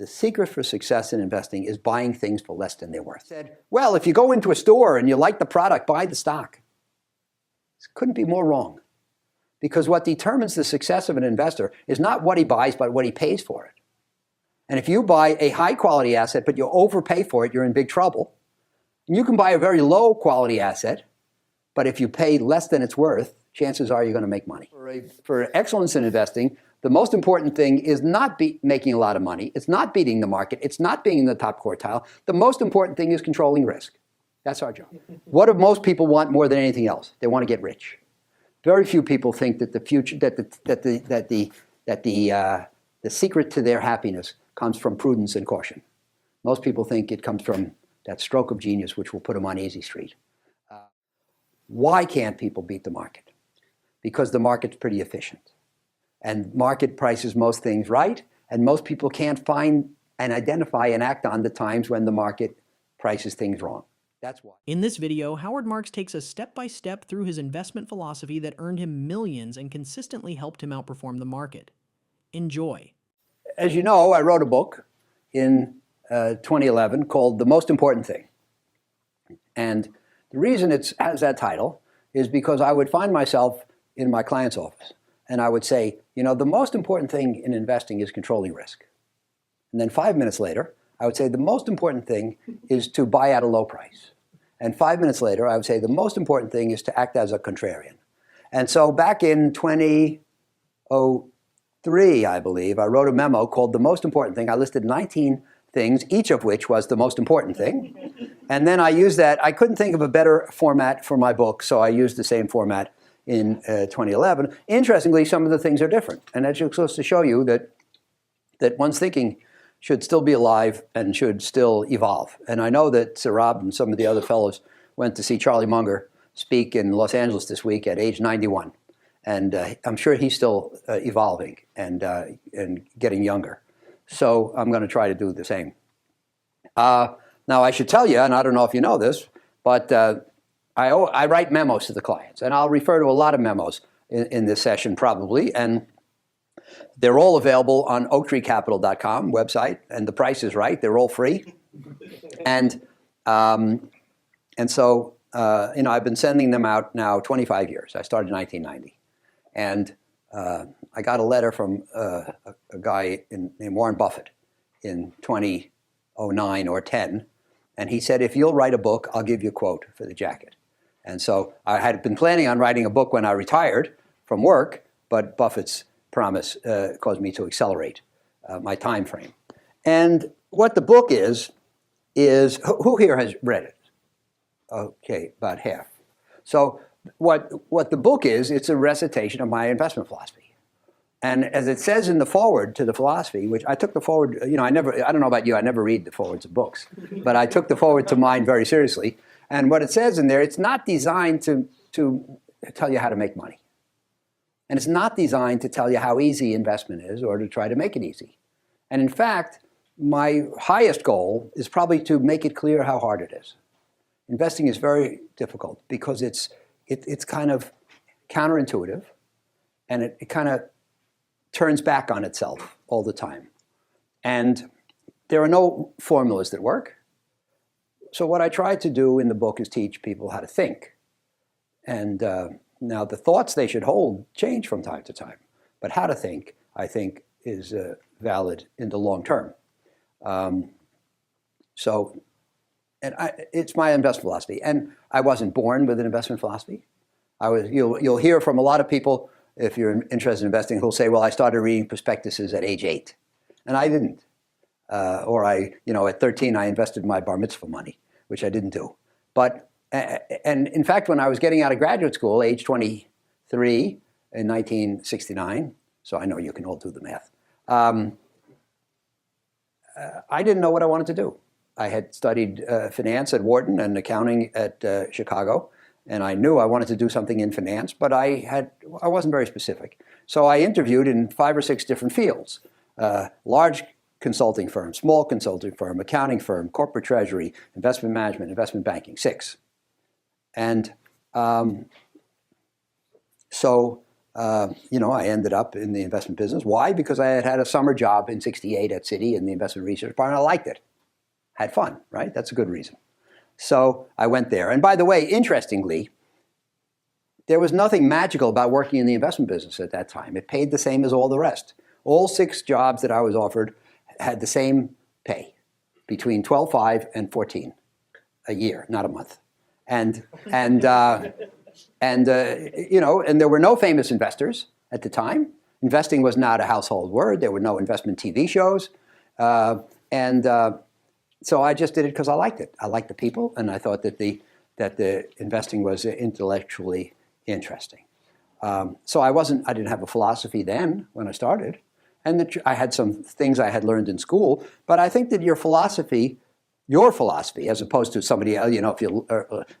The secret for success in investing is buying things for less than they're worth. Said, well, if you go into a store and you like the product, buy the stock. This couldn't be more wrong. Because what determines the success of an investor is not what he buys, but what he pays for it. And if you buy a high quality asset, but you overpay for it, you're in big trouble. And you can buy a very low quality asset, but if you pay less than it's worth, chances are you're going to make money. For excellence in investing, the most important thing is not making a lot of money. It's not beating the market. It's not being in the top quartile. The most important thing is controlling risk. That's our job. What do most people want more than anything else? They want to get rich. Very few people think that the future, the secret to their happiness comes from prudence and caution. Most people think it comes from that stroke of genius, which will put them on easy street. Why can't people beat the market? Because the market's pretty efficient. And market prices most things right, and most people can't find and identify and act on the times when the market prices things wrong. That's why. In this video, Howard Marks takes us step-by-step through his investment philosophy that earned him millions and consistently helped him outperform the market. Enjoy. As you know, I wrote a book in 2011 called The Most Important Thing. And the reason it has that title is because I would find myself in my client's office and I would say, you know, the most important thing in investing is controlling risk. And then 5 minutes later, I would say the most important thing is to buy at a low price. And 5 minutes later, I would say the most important thing is to act as a contrarian. And so back in 2003, I believe, I wrote a memo called The Most Important Thing. I listed 19 things, each of which was the most important thing. And then I used that. I couldn't think of a better format for my book, so I used the same format in 2011. Interestingly, some of the things are different. And that's just supposed to show you that one's thinking should still be alive and should still evolve. And I know that Sir Rob and some of the other fellows went to see Charlie Munger speak in Los Angeles this week at age 91. And I'm sure he's still evolving and getting younger. So I'm going to try to do the same. Now, I should tell you, and I don't know if you know this, but I write memos to the clients. And I'll refer to a lot of memos in this session probably. And they're all available on oaktreecapital.com website. And the price is right. They're all free. And so, you know, I've been sending them out now 25 years. I started in 1990. And I got a letter from a guy named Warren Buffett in 2009 or 10. And he said, if you'll write a book, I'll give you a quote for the jacket. And so I had been planning on writing a book when I retired from work, but Buffett's promise caused me to accelerate my time frame. And what the book is who here has read it? Okay, about half. So what the book is, it's a recitation of my investment philosophy. And as it says in the foreword to the philosophy, which I took the foreword, you know, I don't know about you, I never read the forewords of books, but I took the foreword to mine very seriously. And what it says in there, it's not designed to tell you how to make money. And it's not designed to tell you how easy investment is or to try to make it easy. And in fact, my highest goal is probably to make it clear how hard it is. Investing is very difficult because it's kind of counterintuitive, and it kind of turns back on itself all the time. And there are no formulas that work. So what I try to do in the book is teach people how to think. And now the thoughts they should hold change from time to time. But how to think, I think, is valid in the long term. It's my investment philosophy. And I wasn't born with an investment philosophy. You'll hear from a lot of people, if you're interested in investing, who'll say, well, I started reading prospectuses at age 8. And I didn't. At 13, I invested my bar mitzvah money, which I didn't do. But, and in fact, when I was getting out of graduate school, age 23 in 1969, so I know you can all do the math, I didn't know what I wanted to do. I had studied finance at Wharton and accounting at Chicago, and I knew I wanted to do something in finance, but I wasn't very specific. So I interviewed in 5 or 6 different fields, large consulting firm, small consulting firm, accounting firm, corporate treasury, investment management, investment banking, 6. And so I ended up in the investment business. Why? Because I had had a summer job in '68 at Citi in the investment research department. I liked it. Had fun, right? That's a good reason. So I went there. And by the way, interestingly, there was nothing magical about working in the investment business at that time. It paid the same as all the rest. All 6 jobs that I was offered had the same pay, between $12,500 and $14,000 a year, not a month. And there were no famous investors at the time. Investing was not a household word. There were no investment TV shows. So I just did it because I liked it. I liked the people, and I thought that the investing was intellectually interesting. So I didn't have a philosophy then when I started, and I had some things I had learned in school. But I think that your philosophy, as opposed to somebody else,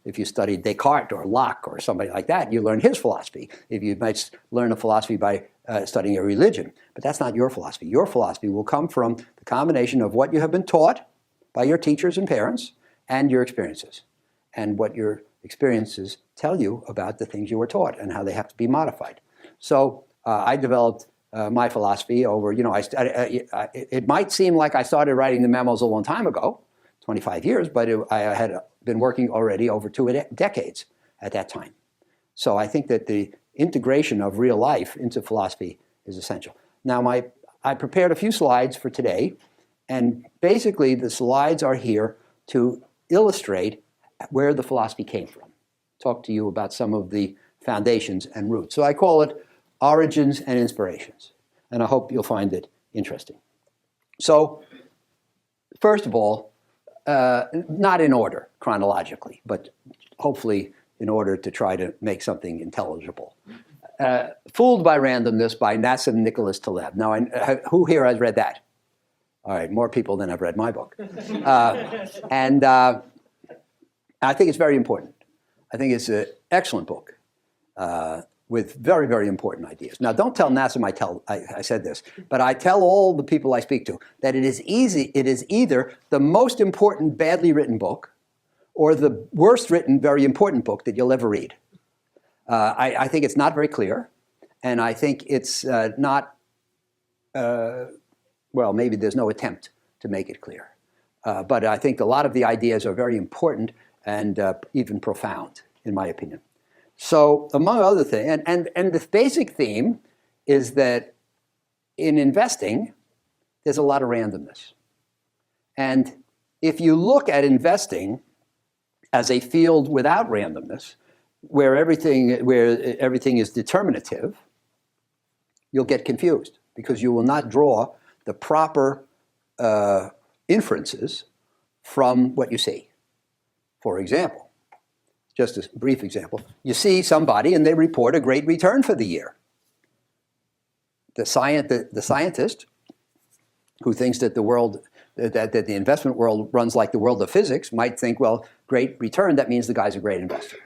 if you studied Descartes or Locke or somebody like that, you learn his philosophy. If you might learn a philosophy by studying a religion, but that's not your philosophy. Your philosophy will come from the combination of what you have been taught by your teachers and parents and your experiences, and what your experiences tell you about the things you were taught and how they have to be modified. So I developed my philosophy over, it might seem like I started writing the memos a long time ago, 25 years, but I had been working already over 2 decades at that time. So I think that the integration of real life into philosophy is essential. Now, I prepared a few slides for today, and basically the slides are here to illustrate where the philosophy came from. Talk to you about some of the foundations and roots. So I call it Origins and Inspirations, and I hope you'll find it interesting. So first of all, not in order chronologically, but hopefully in order to try to make something intelligible. Fooled by Randomness by Nassim Nicholas Taleb. Now, who here has read that? All right, more people than have read my book. And I think it's very important. I think it's an excellent book with very, very important ideas. Now, don't tell Nassim I said this, but I tell all the people I speak to that it is either the most important badly written book or the worst written very important book that you'll ever read. I think it's not very clear, and I think it's not, maybe there's no attempt to make it clear. But I think a lot of the ideas are very important and even profound, in my opinion. So among other things, and the basic theme is that in investing, there's a lot of randomness. And if you look at investing as a field without randomness, where everything is determinative, you'll get confused because you will not draw the proper inferences from what you see. For example, just a brief example, you see somebody and they report a great return for the year. The scientist who thinks that the investment world runs like the world of physics might think, well, great return, that means the guy's a great investor.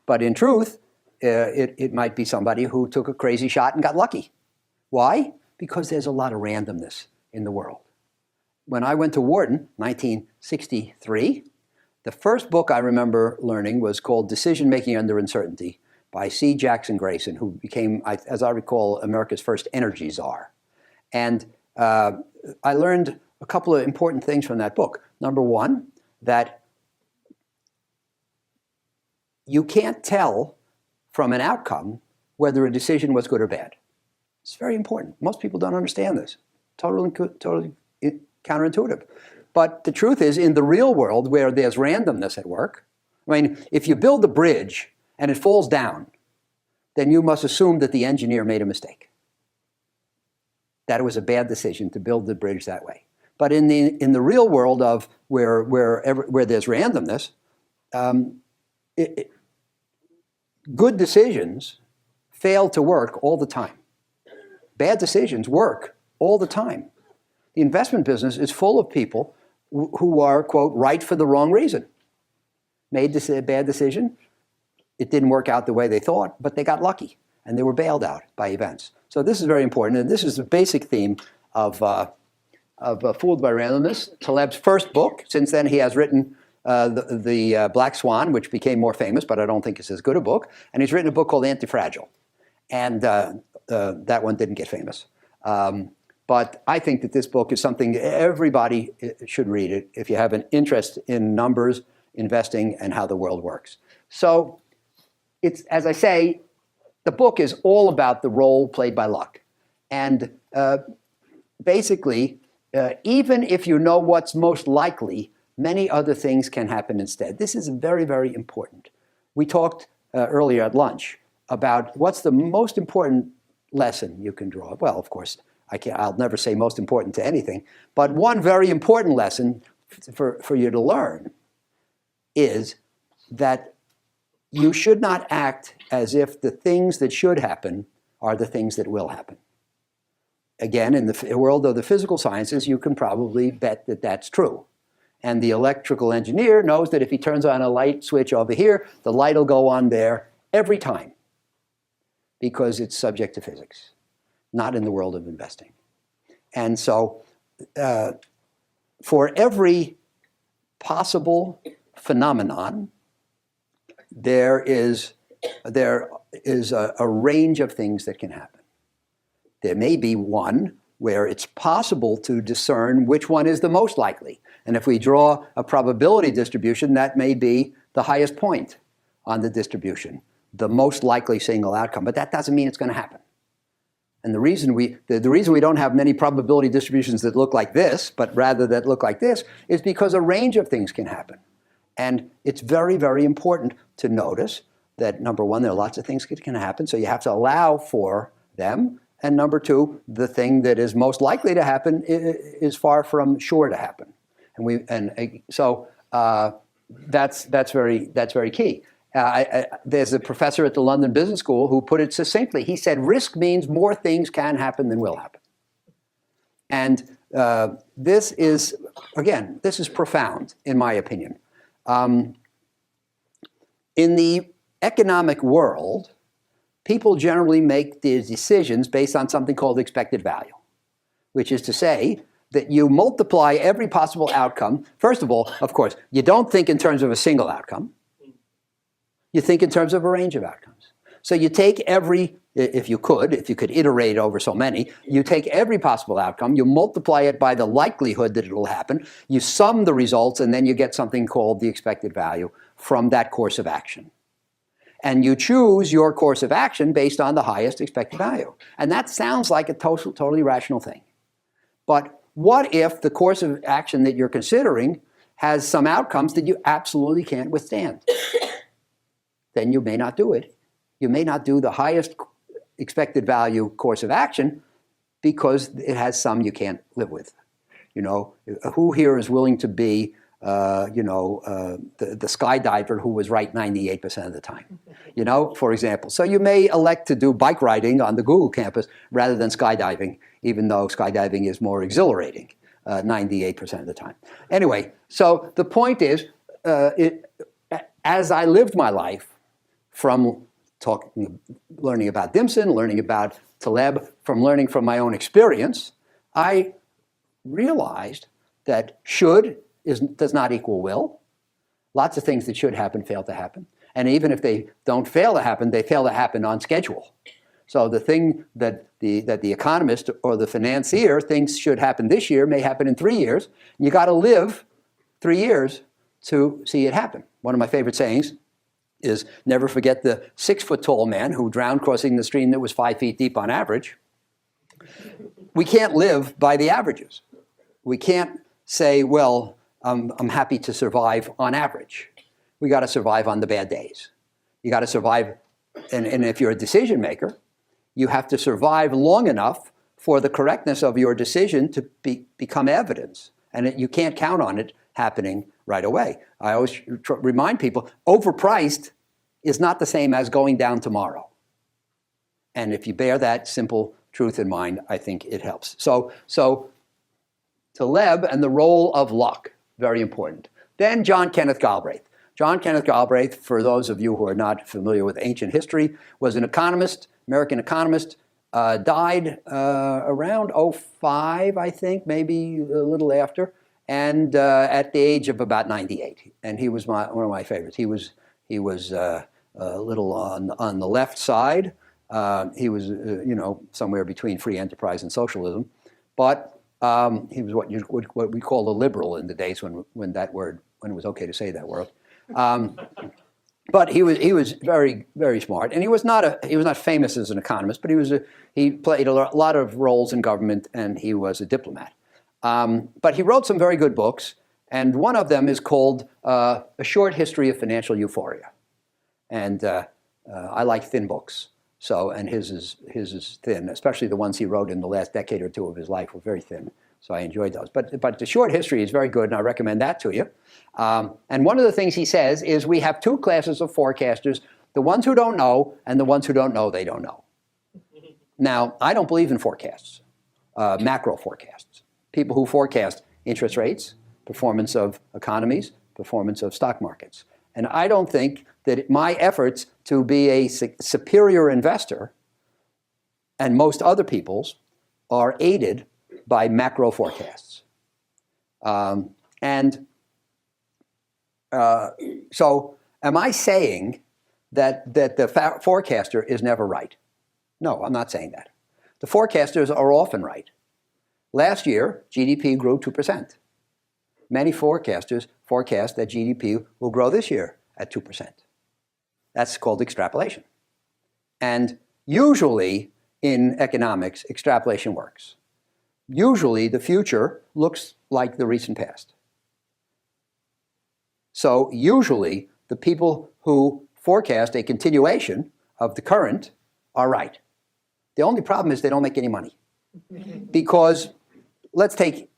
But in truth, it might be somebody who took a crazy shot and got lucky. Why? Because there's a lot of randomness in the world. When I went to Wharton, 1963, the first book I remember learning was called Decision Making Under Uncertainty by C. Jackson Grayson, who became, as I recall, America's first energy czar. And I learned a couple of important things from that book. Number one, that you can't tell from an outcome whether a decision was good or bad. It's very important. Most people don't understand this. Totally counterintuitive. But the truth is, in the real world where there's randomness at work, I mean, if you build a bridge and it falls down, then you must assume that the engineer made a mistake. That it was a bad decision to build the bridge that way. But in the real world of where there's randomness, good decisions fail to work all the time. Bad decisions work all the time. The investment business is full of people who are, quote, right for the wrong reason. Made a bad decision. It didn't work out the way they thought, but they got lucky, and they were bailed out by events. So this is very important, and this is the basic theme of Fooled by Randomness, Taleb's first book. Since then, he has written the Black Swan, which became more famous, but I don't think it's as good a book. And he's written a book called Anti-Fragile. And that one didn't get famous. But I think that this book is something everybody should read it if you have an interest in numbers, investing, and how the world works. So it's, as I say, the book is all about the role played by luck. And basically, even if you know what's most likely, many other things can happen instead. This is very, very important. We talked earlier at lunch about what's the most important lesson you can draw. Well, of course, I'll never say most important to anything, but one very important lesson for you to learn is that you should not act as if the things that should happen are the things that will happen. Again, in the world of the physical sciences, you can probably bet that that's true. And the electrical engineer knows that if he turns on a light switch over here, the light will go on there every time because it's subject to physics, not in the world of investing. And so for every possible phenomenon, there is a range of things that can happen. There may be one where it's possible to discern which one is the most likely. And if we draw a probability distribution, that may be the highest point on the distribution, the most likely single outcome. But that doesn't mean it's going to happen. And the reason we don't have many probability distributions that look like this, but rather that look like this, is because a range of things can happen. And it's very, very important to notice that, number one, there are lots of things that can happen, so you have to allow for them. And number two, the thing that is most likely to happen is far from sure to happen. So that's very key. There's a professor at the London Business School who put it succinctly. He said, risk means more things can happen than will happen. And this is profound, in my opinion. In the economic world, people generally make their decisions based on something called expected value, which is to say that you multiply every possible outcome. First of all, of course, you don't think in terms of a single outcome. You think in terms of a range of outcomes. So you take if you could iterate over so many, you take every possible outcome, you multiply it by the likelihood that it will happen, you sum the results, and then you get something called the expected value from that course of action. And you choose your course of action based on the highest expected value. And that sounds like a totally rational thing. But what if the course of action that you're considering has some outcomes that you absolutely can't withstand? Then you may not do it. You may not do the highest expected value course of action because it has some you can't live with. Who here is willing to be the skydiver who was right 98% of the time, for example. So you may elect to do bike riding on the Google campus rather than skydiving, even though skydiving is more exhilarating 98% of the time. Anyway, so the point is, as I lived my life from learning about Dimson, learning about Taleb, from learning from my own experience, I realized that should does not equal will. Lots of things that should happen fail to happen. And even if they don't fail to happen, they fail to happen on schedule. So the thing that the economist or the financier thinks should happen this year may happen in 3 years. You got to live 3 years to see it happen. One of my favorite sayings is, never forget the 6-foot-tall man who drowned crossing the stream that was 5 feet deep on average. We can't live by the averages. We can't say, well, I'm happy to survive on average. We got to survive on the bad days. You got to survive, and if you're a decision maker, you have to survive long enough for the correctness of your decision to become evidence. And you can't count on it happening right away. I always remind people, overpriced is not the same as going down tomorrow. And if you bear that simple truth in mind, I think it helps. So Taleb and the role of luck, very important. Then John Kenneth Galbraith. John Kenneth Galbraith, for those of you who are not familiar with ancient history, was an economist, American economist, died around 2005, I think, maybe a little after, and at the age of about 98. And he was one of my favorites. He was a little on the left side, He was, somewhere between free enterprise and socialism, but he was what we call a liberal in the days when it was okay to say that word. But he was very, very smart, and he was not famous as an economist, but he played a lot of roles in government, and he was a diplomat. But he wrote some very good books, and one of them is called A Short History of Financial Euphoria. And I like thin books, and his is thin, especially the ones he wrote in the last decade or two of his life were very thin. So I enjoyed those. But the short history is very good, and I recommend that to you. And one of the things he says is we have two classes of forecasters, the ones who don't know and the ones who don't know they don't know. Now, I don't believe in forecasts, macro forecasts. People who forecast interest rates, performance of economies, performance of stock markets. And I don't think that my efforts to be a superior investor and most other people's are aided by macro forecasts. So am I saying that the forecaster is never right? No, I'm not saying that. The forecasters are often right. Last year, GDP grew 2%. Many forecasters forecast that GDP will grow this year at 2%. That's called extrapolation. And usually in economics, extrapolation works. Usually the future looks like the recent past. So usually the people who forecast a continuation of the current are right. The only problem is they don't make any money. Because let's take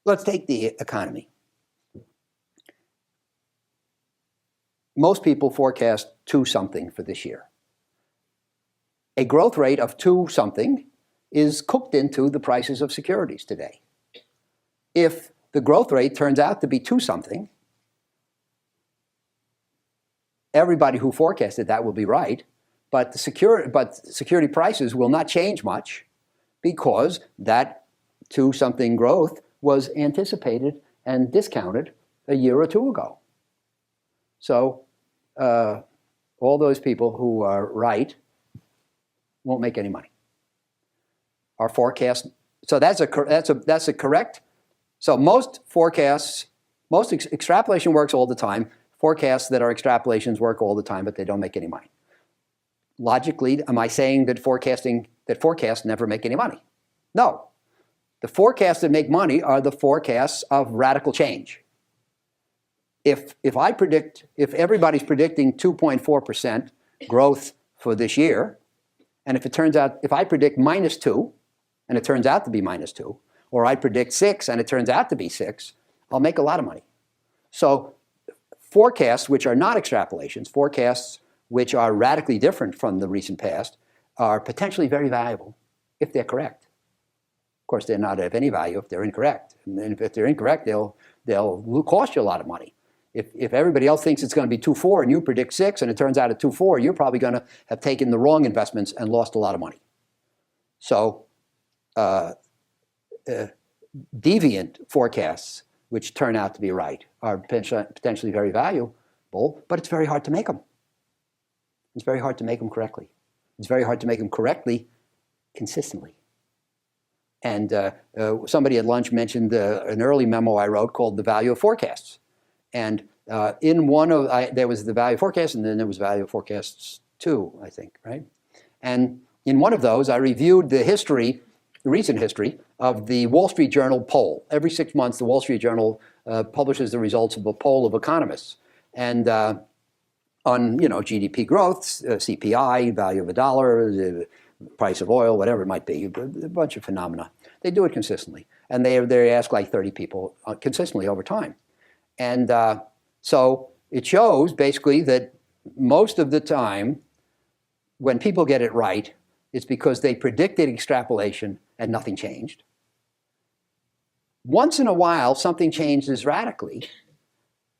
the economy. Most people forecast 2 something for this year. A growth rate of 2 something is cooked into the prices of securities today. If the growth rate turns out to be 2 something, everybody who forecasted that will be right, but security prices will not change much because that 2 something growth was anticipated and discounted a year or 2 ago. So all those people who are right won't make any money. Our forecast, so that's a correct. So most forecasts, extrapolation works all the time. Forecasts that are extrapolations work all the time, but they don't make any money. Logically, am I saying that forecasts never make any money? No. The forecasts that make money are the forecasts of radical change. If everybody's predicting 2.4% growth for this year, and if I predict -2, and it turns out to be -2, or I predict 6 and it turns out to be 6, I'll make a lot of money. So forecasts which are not extrapolations, forecasts which are radically different from the recent past, are potentially very valuable if they're correct. Of course, they're not of any value if they're incorrect. And if they're incorrect, they'll cost you a lot of money. If everybody else thinks it's going to be 2.4 and you predict 6 and it turns out at 2.4, you're probably going to have taken the wrong investments and lost a lot of money. So deviant forecasts, which turn out to be right, are potentially very valuable, but it's very hard to make them. It's very hard to make them correctly. It's very hard to make them correctly consistently. And somebody at lunch mentioned an early memo I wrote called The Value of Forecasts. And in one of, there was the value of forecasts, and then there was value of forecasts 2, I think, right? And in one of those, I reviewed the recent history of the Wall Street Journal poll. Every 6 months, the Wall Street Journal publishes the results of a poll of economists. And on GDP growth, CPI, value of a dollar, the price of oil, whatever it might be, a bunch of phenomena. They do it consistently. And they ask like 30 people consistently over time. And so it shows basically that most of the time when people get it right, it's because they predicted extrapolation and nothing changed. Once in a while, something changes radically,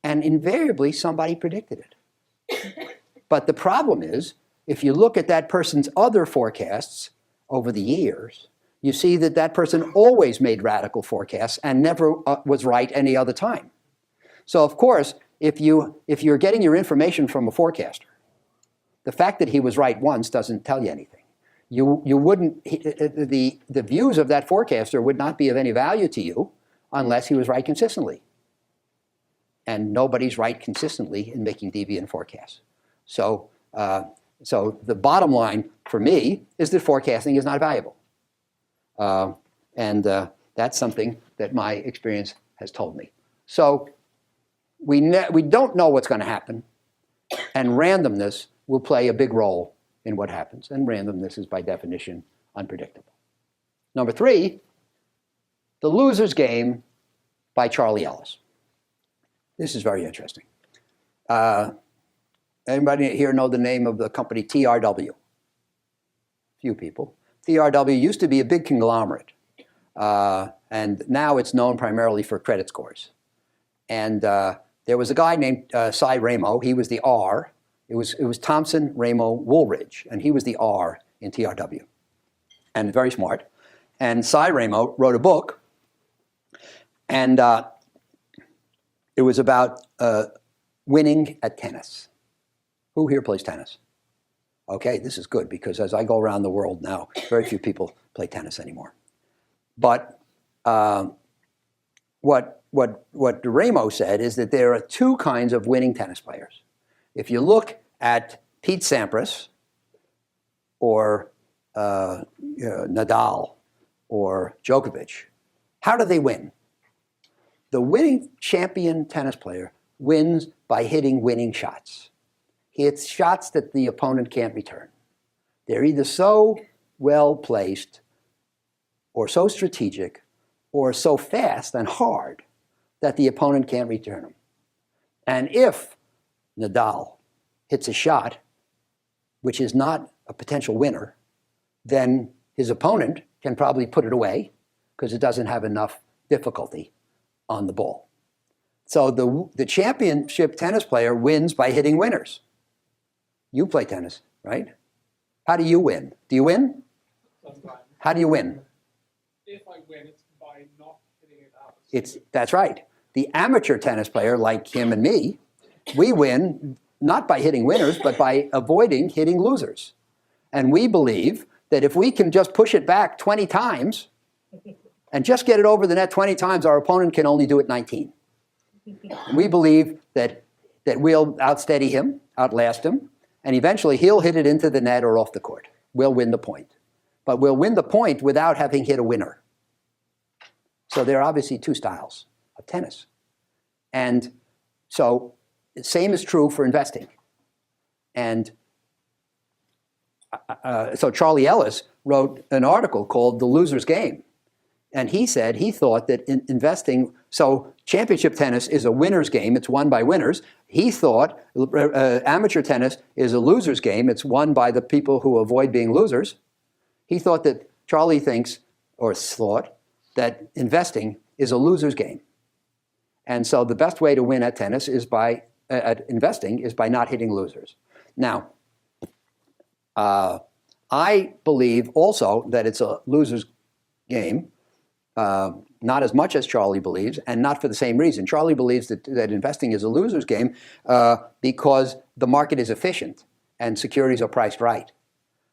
and invariably somebody predicted it. But the problem is, if you look at that person's other forecasts over the years, you see that that person always made radical forecasts and never was right any other time. So of course, if you're getting your information from a forecaster, The fact that he was right once doesn't tell you anything. You wouldn't, the views of that forecaster would not be of any value to you unless he was right consistently. And nobody's right consistently in making deviant forecasts. So the bottom line for me is that forecasting is not valuable. And that's something that my experience has told me. So we don't know what's going to happen, and randomness will play a big role in what happens. And randomness is, by definition, unpredictable. Number 3, The Loser's Game by Charlie Ellis. This is very interesting. Anybody here know the name of the company TRW? Few people. TRW used to be a big conglomerate, and now it's known primarily for credit scores. And there was a guy named Cy Ramo. He was the R. It was Thompson, Ramo, Woolridge, and he was the R in TRW, and very smart. And Cy Ramo wrote a book, and it was about winning at tennis. Who here plays tennis? Okay, this is good, because as I go around the world now, very few people play tennis anymore. But what Ramo said is that there are 2 kinds of winning tennis players. If you look at Pete Sampras or Nadal or Djokovic, how do they win? The winning champion tennis player wins by hitting winning shots. He hits shots that the opponent can't return. They're either so well placed or so strategic or so fast and hard that the opponent can't return them. And if Nadal hits a shot which is not a potential winner, then his opponent can probably put it away because it doesn't have enough difficulty on the ball. So the championship tennis player wins by hitting winners. You play tennis, right? How do you win? Do you win? Sometimes. How do you win? If I win, it's by not hitting it out. That's right. The amateur tennis player, like him and me, we win not by hitting winners, but by avoiding hitting losers. And we believe that if we can just push it back 20 times and just get it over the net 20 times, our opponent can only do it 19. We believe that we'll outsteady him, outlast him, and eventually he'll hit it into the net or off the court. We'll win the point. But we'll win the point without having hit a winner. So there are obviously 2 styles of tennis. And so the same is true for investing. And so Charlie Ellis wrote an article called The Loser's Game. And he said he thought that in investing, so championship tennis is a winner's game. It's won by winners. He thought amateur tennis is a loser's game. It's won by the people who avoid being losers. He thought that Charlie thought that investing is a loser's game. And so the best way to win at tennis is at investing is by not hitting losers. Now, I believe also that it's a loser's game. Not as much as Charlie believes, and not for the same reason. Charlie believes that investing is a loser's game because the market is efficient and securities are priced right.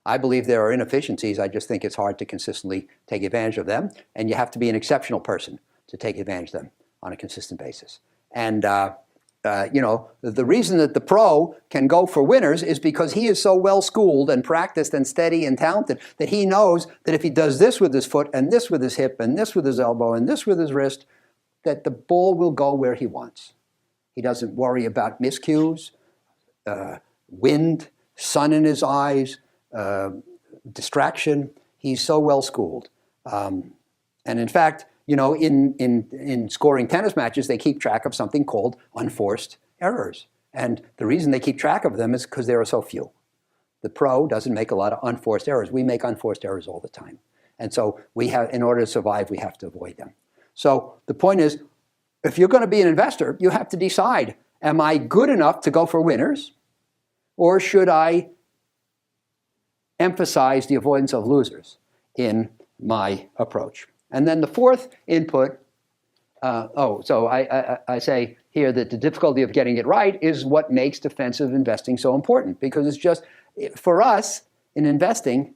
I believe there are inefficiencies. I just think it's hard to consistently take advantage of them, and you have to be an exceptional person to take advantage of them on a consistent basis. And the reason that the pro can go for winners is because he is so well schooled and practiced and steady and talented that he knows that if he does this with his foot and this with his hip and this with his elbow and this with his wrist, that the ball will go where he wants. He doesn't worry about miscues, wind, sun in his eyes, distraction. He's so well schooled. And in fact, in scoring tennis matches, they keep track of something called unforced errors. And the reason they keep track of them is because there are so few. The pro doesn't make a lot of unforced errors. We make unforced errors all the time. And so in order to survive, we have to avoid them. So the point is, if you're going to be an investor, you have to decide, am I good enough to go for winners? Or should I emphasize the avoidance of losers in my approach? And then the fourth input I say here that the difficulty of getting it right is what makes defensive investing so important, because it's just, for us in investing,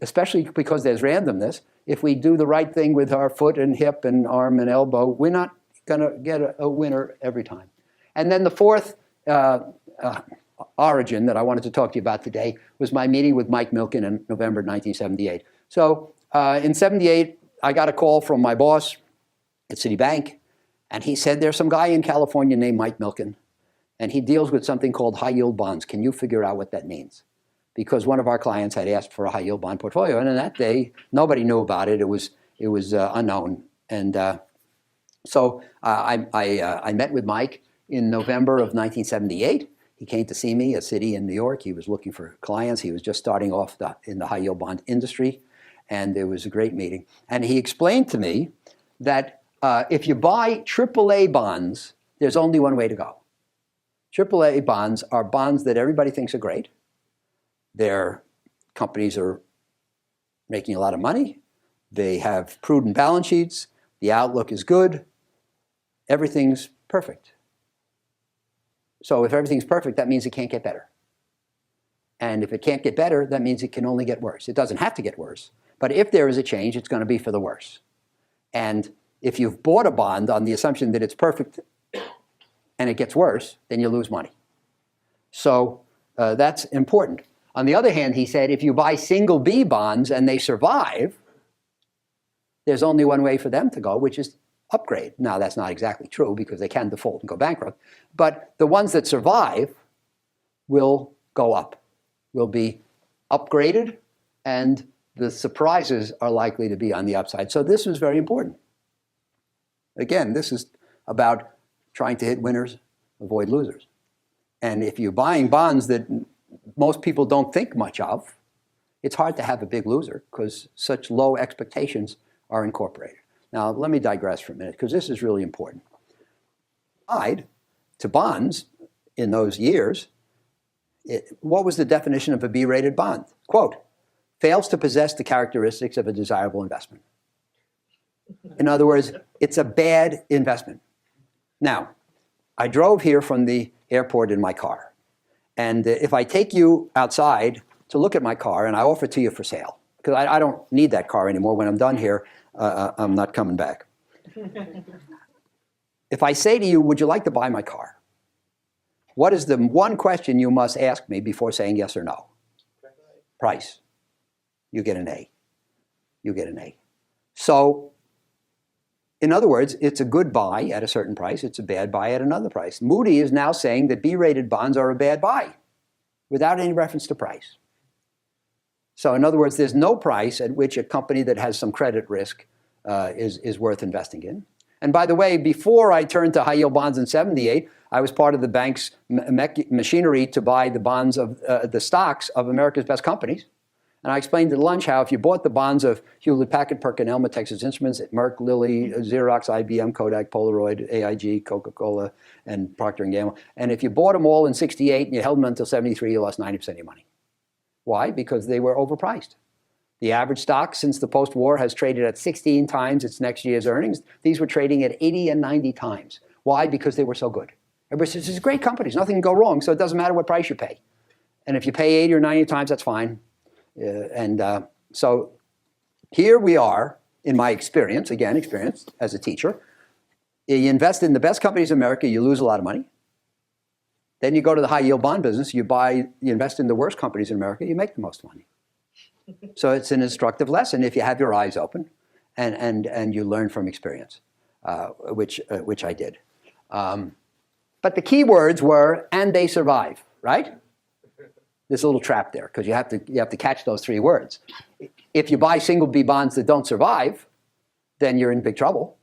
especially because there's randomness, if we do the right thing with our foot and hip and arm and elbow, we're not going to get a winner every time. And then the fourth origin that I wanted to talk to you about today was my meeting with Mike Milken in November 1978. So in 78, I got a call from my boss at Citibank, and he said, there's some guy in California named Mike Milken, and he deals with something called high-yield bonds. Can you figure out what that means? Because one of our clients had asked for a high-yield bond portfolio, and in that day, nobody knew about it. It was unknown. And so I met with Mike in November of 1978. He came to see me at Citi in New York. He was looking for clients. He was just starting off in the high-yield bond industry, and it was a great meeting. And he explained to me that if you buy AAA bonds, there's only one way to go. AAA bonds are bonds that everybody thinks are great. Their companies are making a lot of money. They have prudent balance sheets. The outlook is good. Everything's perfect. So if everything's perfect, that means it can't get better. And if it can't get better, that means it can only get worse. It doesn't have to get worse. But if there is a change, it's going to be for the worse. And if you've bought a bond on the assumption that it's perfect and it gets worse, then you lose money. So that's important. On the other hand, he said, if you buy single B bonds and they survive, there's only one way for them to go, which is upgrade. Now, that's not exactly true because they can default and go bankrupt. But the ones that survive will go up, will be upgraded, and the surprises are likely to be on the upside. So this was very important. Again, this is about trying to hit winners, avoid losers. And if you're buying bonds that most people don't think much of, it's hard to have a big loser because such low expectations are incorporated. Now, let me digress for a minute because this is really important. Tied to bonds in those years, what was the definition of a B-rated bond? Quote, fails to possess the characteristics of a desirable investment. In other words, it's a bad investment. Now, I drove here from the airport in my car. And if I take you outside to look at my car and I offer it to you for sale, because I don't need that car anymore. When I'm done here, I'm not coming back. If I say to you, would you like to buy my car? What is the one question you must ask me before saying yes or no? Price. You get an A. You get an A. So, in other words, it's a good buy at a certain price. It's a bad buy at another price. Moody is now saying that B-rated bonds are a bad buy without any reference to price. So in other words, there's no price at which a company that has some credit risk is worth investing in. And by the way, before I turned to high-yield bonds in 78, I was part of the bank's machinery to buy the bonds of the stocks of America's best companies. And I explained at lunch how if you bought the bonds of Hewlett-Packard, Perkin-Elmer, Texas Instruments, Merck, Lilly, Xerox, IBM, Kodak, Polaroid, AIG, Coca-Cola, and Procter & Gamble, and if you bought them all in 68 and you held them until 73, you lost 90% of your money. Why? Because they were overpriced. The average stock since the post-war has traded at 16 times its next year's earnings. These were trading at 80 and 90 times. Why? Because they were so good. Everybody says, these are great companies, nothing can go wrong, so it doesn't matter what price you pay. And if you pay 80 or 90 times, that's fine. So here we are, in my experience, again, experience as a teacher. You invest in the best companies in America, you lose a lot of money. Then you go to the high-yield bond business, you invest in the worst companies in America, you make the most money. So it's an instructive lesson if you have your eyes open and you learn from experience, which I did. But the key words were, and they survive, right? There's a little trap there because you have to catch those three words. If you buy single B bonds that don't survive, then you're in big trouble.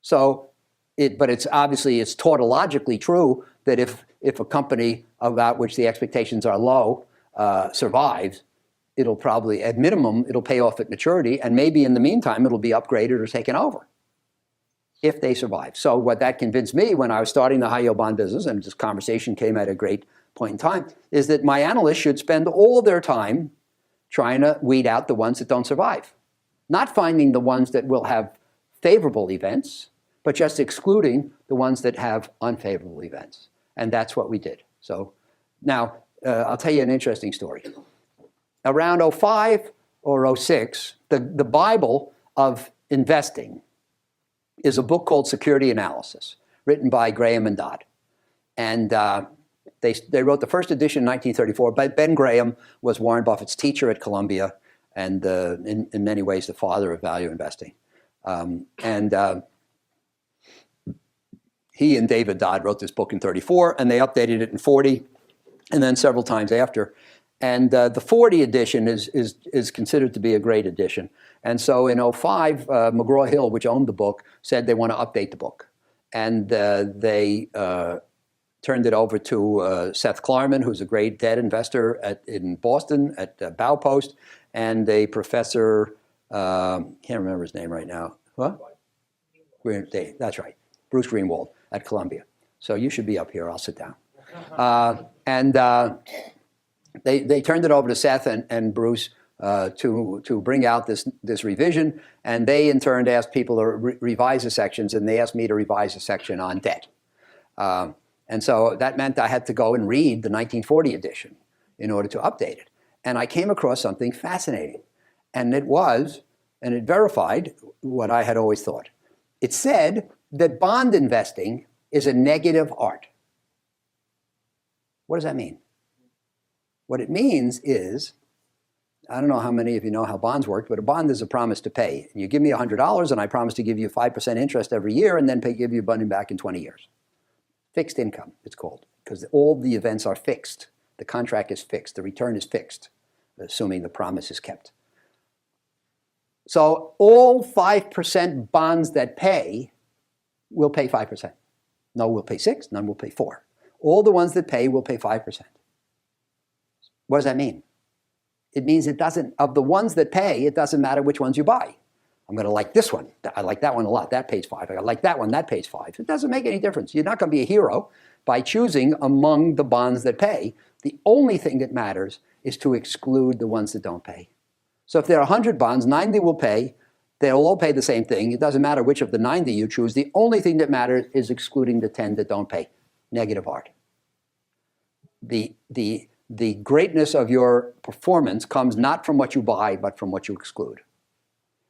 So, but it's obviously it's tautologically true that if a company about which the expectations are low survives, it'll probably, at minimum, it'll pay off at maturity, and maybe in the meantime, it'll be upgraded or taken over if they survive. So what that convinced me when I was starting the high-yield bond business, and this conversation came at a great point in time, is that my analysts should spend all their time trying to weed out the ones that don't survive. Not finding the ones that will have favorable events, but just excluding the ones that have unfavorable events. And that's what we did. So now I'll tell you an interesting story. Around 05 or 06, the Bible of investing is a book called Security Analysis, written by Graham and Dodd. And they wrote the first edition in 1934. But Ben Graham was Warren Buffett's teacher at Columbia, and in many ways the father of value investing. He and David Dodd wrote this book in 34, and they updated it in 40, and then several times after. And the 40 edition is considered to be a great edition. And so in 05, McGraw-Hill, which owned the book, said they want to update the book. And they turned it over to Seth Klarman, who's a great debt investor in Boston at Baupost, and a professor, can't remember his name right now. What? That's right, Bruce Greenwald at Columbia. So you should be up here, I'll sit down. They turned it over to Seth and Bruce to bring out this revision, and they in turn asked people to revise the sections, and they asked me to revise a section on debt. And so that meant I had to go and read the 1940 edition in order to update it. And I came across something fascinating, and it verified what I had always thought. It said that bond investing is a negative art. What does that mean? What it means is, I don't know how many of you know how bonds work, but a bond is a promise to pay. And you give me $100 and I promise to give you 5% interest every year and then give you money back in 20 years. Fixed income, it's called, because all the events are fixed. The contract is fixed. The return is fixed, assuming the promise is kept. So all 5% bonds that pay will pay 5%. No will pay 6, none will pay 4. All the ones that pay will pay 5%. What does that mean? It means it doesn't, of the ones that pay, it doesn't matter which ones you buy. I'm going to like this one. I like that one a lot. That pays 5. I like that one. That pays 5. It doesn't make any difference. You're not going to be a hero by choosing among the bonds that pay. The only thing that matters is to exclude the ones that don't pay. So if there are 100 bonds, 90 will pay. They'll all pay the same thing. It doesn't matter which of the 90 you choose. The only thing that matters is excluding the 10 that don't pay. Negative art. The greatness of your performance comes not from what you buy, but from what you exclude.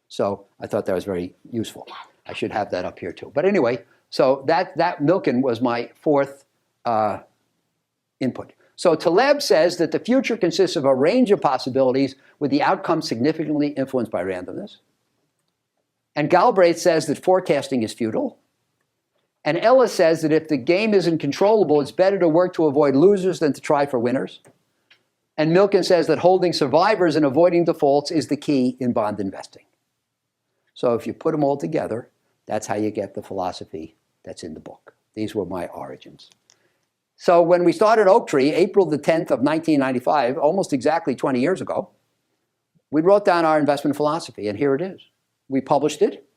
So I thought that was very useful. I should have that up here too. But anyway, so that Milken was my fourth input. So Taleb says that the future consists of a range of possibilities with the outcome significantly influenced by randomness. And Galbraith says that forecasting is futile. And Ellis says that if the game isn't controllable, it's better to work to avoid losers than to try for winners. And Milken says that holding survivors and avoiding defaults is the key in bond investing. So if you put them all together, that's how you get the philosophy that's in the book. These were my origins. So when we started Oaktree, April the 10th of 1995, almost exactly 20 years ago, we wrote down our investment philosophy, and here it is. We published it.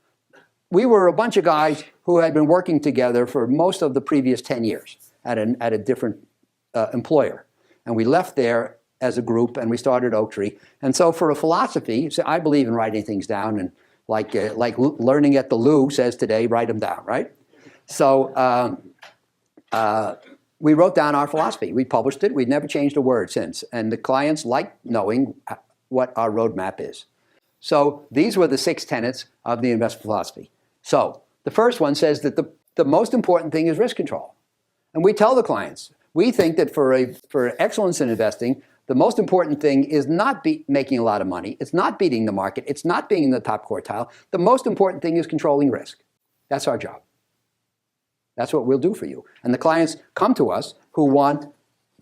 We were a bunch of guys who had been working together for most of the previous 10 years at a different employer. And we left there as a group, and we started Oaktree. And so for a philosophy, so I believe in writing things down, and like learning at the Lou says today, write them down, right? So we wrote down our philosophy. We published it. We've never changed a word since. And the clients like knowing what our roadmap is. So these were the 6 tenets of the investment philosophy. So the first one says that the most important thing is risk control. And we tell the clients, we think that for excellence in investing, the most important thing is not making a lot of money. It's not beating the market. It's not being in the top quartile. The most important thing is controlling risk. That's our job. That's what we'll do for you. And the clients come to us who want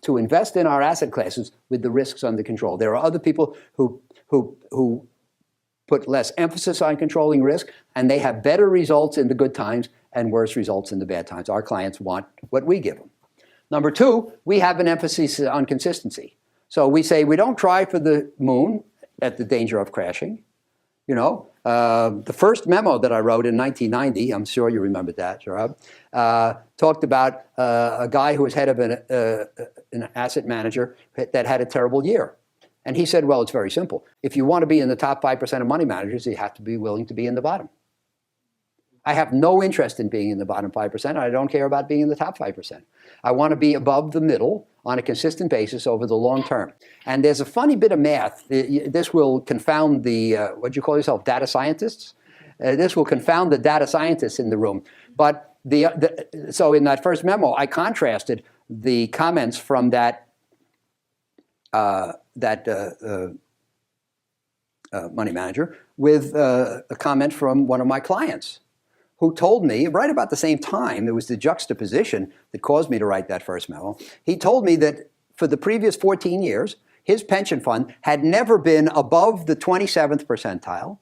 to invest in our asset classes with the risks under control. There are other people who put less emphasis on controlling risk, and they have better results in the good times and worse results in the bad times. Our clients want what we give them. Number 2, we have an emphasis on consistency. So we say we don't try for the moon at the danger of crashing. You know, the first memo that I wrote in 1990, I'm sure you remember that, Rob, talked about a guy who was head of an asset manager that had a terrible year. And he said, well, it's very simple. If you want to be in the top 5% of money managers, you have to be willing to be in the bottom. I have no interest in being in the bottom 5%. I don't care about being in the top 5%. I want to be above the middle on a consistent basis over the long term. And there's a funny bit of math. This will confound the, what do you call yourself, data scientists? This will confound the data scientists in the room. But so in that first memo, I contrasted the comments from that money manager with a comment from one of my clients who told me, right about the same time, it was the juxtaposition that caused me to write that first memo. He told me that for the previous 14 years, his pension fund had never been above the 27th percentile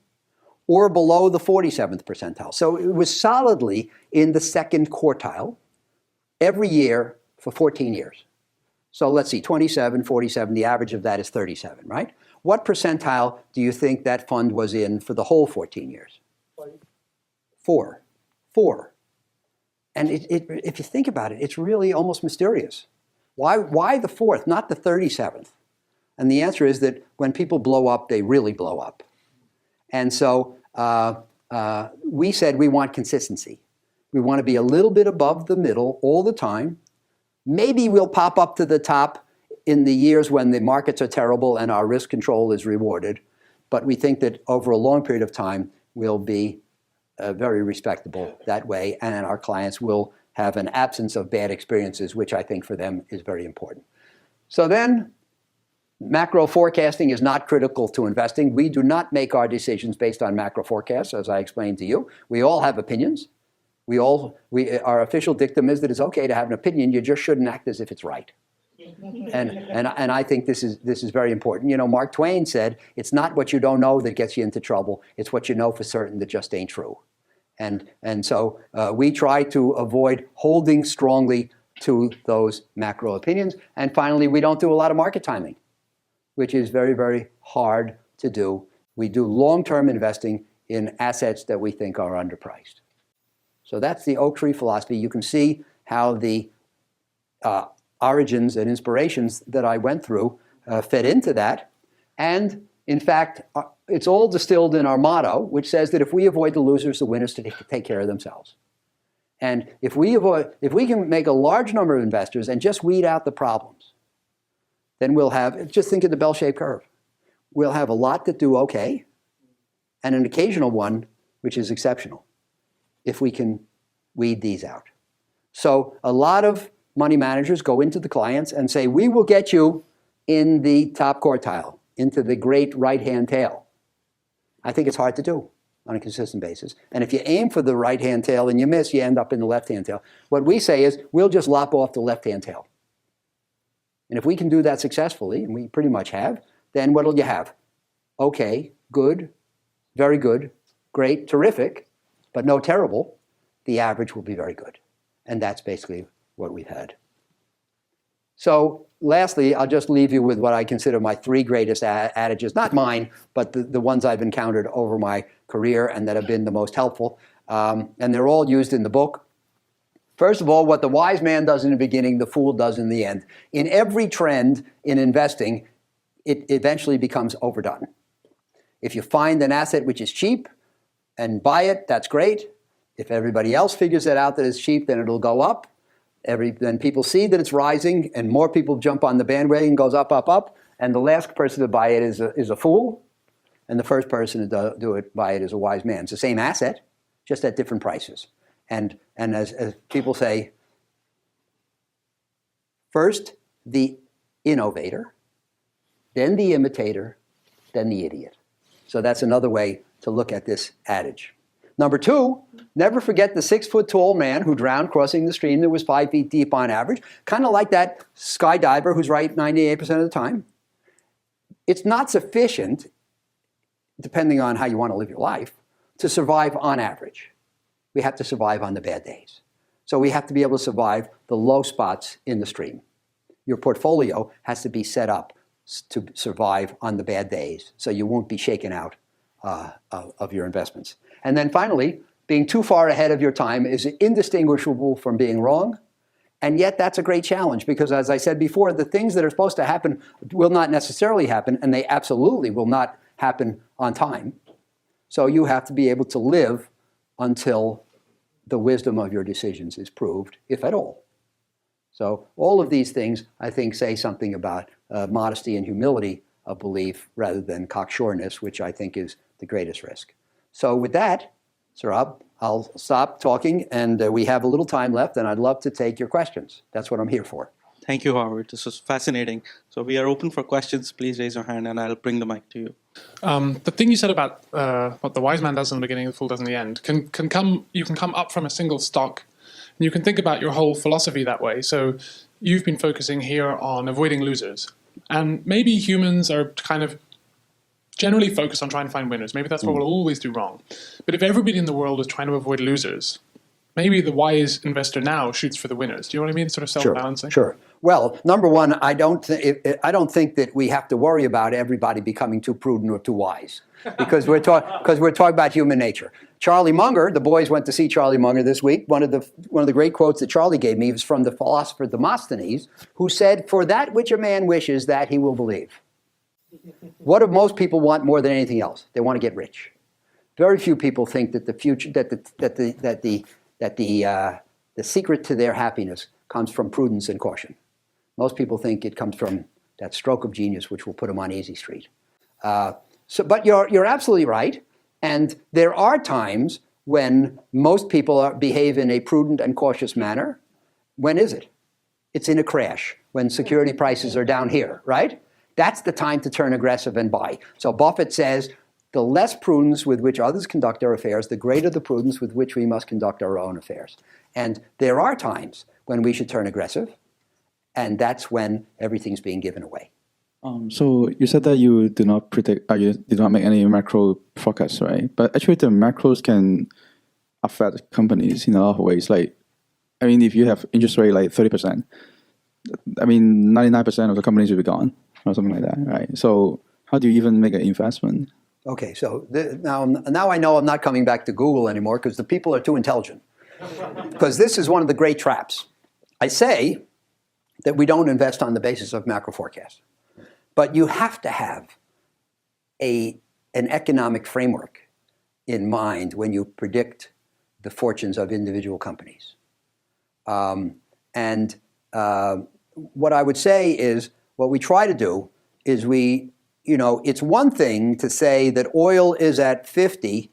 or below the 47th percentile. So it was solidly in the second quartile every year for 14 years. So let's see, 27, 47, the average of that is 37, right? What percentile do you think that fund was in for the whole 14 years? 4. And if you think about it, it's really almost mysterious. Why the 4th, not the 37th? And the answer is that when people blow up, they really blow up. And so we said we want consistency. We want to be a little bit above the middle all the time. Maybe we'll pop up to the top in the years when the markets are terrible and our risk control is rewarded. But we think that over a long period of time, we'll be very respectable that way, and our clients will have an absence of bad experiences, which I think for them is very important. So then, macro forecasting is not critical to investing. We do not make our decisions based on macro forecasts, as I explained to you. We all have opinions. Our official dictum is that it's okay to have an opinion, you just shouldn't act as if it's right. And I think this is very important. You know, Mark Twain said, it's not what you don't know that gets you into trouble, it's what you know for certain that just ain't true. And so we try to avoid holding strongly to those macro opinions. And finally, we don't do a lot of market timing, which is very, very hard to do. We do long-term investing in assets that we think are underpriced. So that's the Oaktree philosophy. You can see how the origins and inspirations that I went through fed into that. And in fact, it's all distilled in our motto, which says that if we avoid the losers, the winners take care of themselves. And if we can make a large number of investors and just weed out the problems, then we'll have, just think of the bell-shaped curve. We'll have a lot that do okay, and an occasional one which is exceptional, if we can weed these out. So a lot of money managers go into the clients and say, we will get you in the top quartile, into the great right-hand tail. I think it's hard to do on a consistent basis. And if you aim for the right-hand tail and you miss, you end up in the left-hand tail. What we say is, we'll just lop off the left-hand tail. And if we can do that successfully, and we pretty much have, then what'll you have? Okay, good, very good, great, terrific, but no terrible. The average will be very good. And that's basically what we've had. So lastly, I'll just leave you with what I consider my 3 greatest adages, not mine, but the ones I've encountered over my career and that have been the most helpful. And they're all used in the book. First of all, what the wise man does in the beginning, the fool does in the end. In every trend in investing, it eventually becomes overdone. If you find an asset which is cheap and buy it, that's great. If everybody else figures it out that it's cheap, then it'll go up. Then people see that it's rising, and more people jump on the bandwagon, goes up, up, up. And the last person to buy it is a fool, and the first person to buy it is a wise man. It's the same asset, just at different prices. And as people say, first the innovator, then the imitator, then the idiot. So that's another way to look at this adage. Number 2, never forget the 6-foot-tall man who drowned crossing the stream that was 5 feet deep on average, kind of like that skydiver who's right 98% of the time. It's not sufficient, depending on how you want to live your life, to survive on average. We have to survive on the bad days. So we have to be able to survive the low spots in the stream. Your portfolio has to be set up to survive on the bad days, so you won't be shaken out of your investments. And then finally, being too far ahead of your time is indistinguishable from being wrong. And yet that's a great challenge because, as I said before, the things that are supposed to happen will not necessarily happen, and they absolutely will not happen on time. So you have to be able to live until the wisdom of your decisions is proved, if at all. So all of these things, I think, say something about modesty and humility of belief rather than cocksureness, which I think is the greatest risk. So with that, Saurabh, I'll stop talking, and we have a little time left, and I'd love to take your questions. That's what I'm here for. Thank you, Howard. This was fascinating. So we are open for questions. Please raise your hand, and I'll bring the mic to you. The thing you said about what the wise man does in the beginning, the fool does in the end, you can come up from a single stock, and you can think about your whole philosophy that way. So you've been focusing here on avoiding losers, and maybe humans are kind of generally focused on trying to find winners. Maybe that's what we'll always do wrong. But if everybody in the world is trying to avoid losers, maybe the wise investor now shoots for the winners. Do you know what I mean? Sort of self-balancing. Sure. Well, number one, I don't think that we have to worry about everybody becoming too prudent or too wise, because we're talking about human nature. Charlie Munger, the boys went to see Charlie Munger this week. One of the great quotes that Charlie gave me was from the philosopher Demosthenes, who said, "For that which a man wishes, that he will believe." What do most people want more than anything else? They want to get rich. Very few people think that the future, the secret to their happiness comes from prudence and caution. Most people think it comes from that stroke of genius, which will put them on easy street. But you're absolutely right. And there are times when most people behave in a prudent and cautious manner. When is it? It's in a crash, when security prices are down here, right? That's the time to turn aggressive and buy. So Buffett says, the less prudence with which others conduct our affairs, the greater the prudence with which we must conduct our own affairs. And there are times when we should turn aggressive, and that's when everything's being given away. So you said that you do not predict, you did not make any macro forecasts, right? But actually, the macros can affect companies in a lot of ways. Like, I mean, if you have interest rate like 30%, I mean, 99% of the companies will be gone or something like that, right? So how do you even make an investment? Okay, so now I know I'm not coming back to Google anymore because the people are too intelligent. Because this is one of the great traps. I say that we don't invest on the basis of macro forecasts. But you have to have an economic framework in mind when you predict the fortunes of individual companies. What I would say is, what we try to do is it's one thing to say that oil is at 50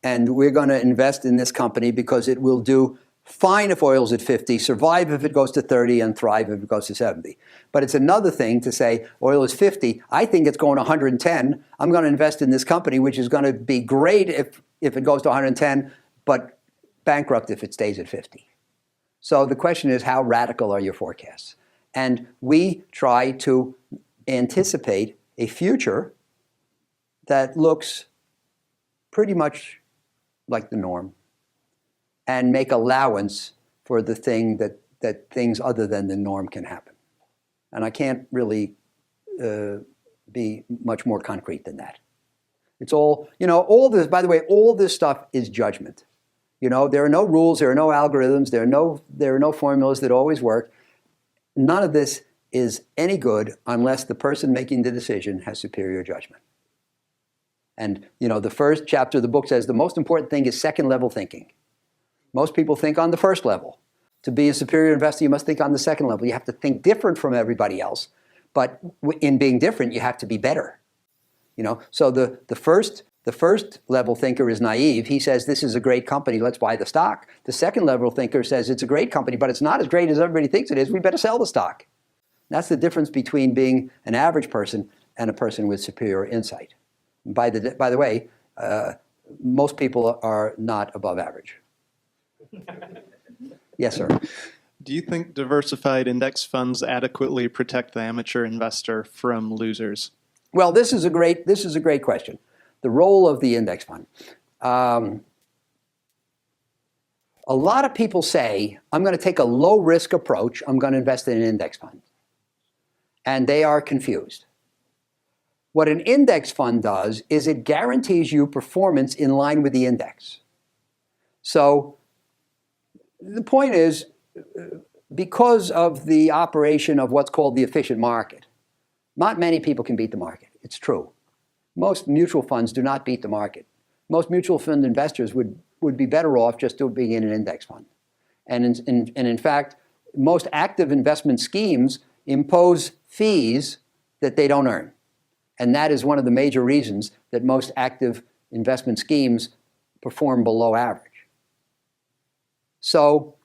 and we're going to invest in this company because it will do fine if oil's at 50, survive if it goes to 30, and thrive if it goes to 70. But it's another thing to say oil is 50, I think it's going to 110, I'm going to invest in this company, which is going to be great if it goes to 110, but bankrupt if it stays at 50. So the question is, how radical are your forecasts? And we try to anticipate a future that looks pretty much like the norm, and make allowance for the thing that things other than the norm can happen. And I can't really be much more concrete than that. It's all, all this, by the way, all this stuff is judgment. There are no rules, there are no algorithms, there are no formulas that always work. None of this is any good unless the person making the decision has superior judgment. And, the first chapter of the book says the most important thing is second-level thinking. Most people think on the first level. To be a superior investor, you must think on the second level. You have to think different from everybody else. But in being different, you have to be better. So the first level thinker is naive. He says, this is a great company, let's buy the stock. The second level thinker says, it's a great company, but it's not as great as everybody thinks it is. We better sell the stock. That's the difference between being an average person and a person with superior insight. By the way, most people are not above average. Yes, sir. Do you think diversified index funds adequately protect the amateur investor from losers? Well, this is a great question. The role of the index fund. A lot of people say, I'm going to take a low-risk approach. I'm going to invest in an index fund. And they are confused. What an index fund does is it guarantees you performance in line with the index. So the point is, because of the operation of what's called the efficient market, not many people can beat the market. It's true. Most mutual funds do not beat the market. Most mutual fund investors would would be better off just being in an index fund. And in fact, most active investment schemes impose fees that they don't earn. And that is one of the major reasons that most active investment schemes perform below average. So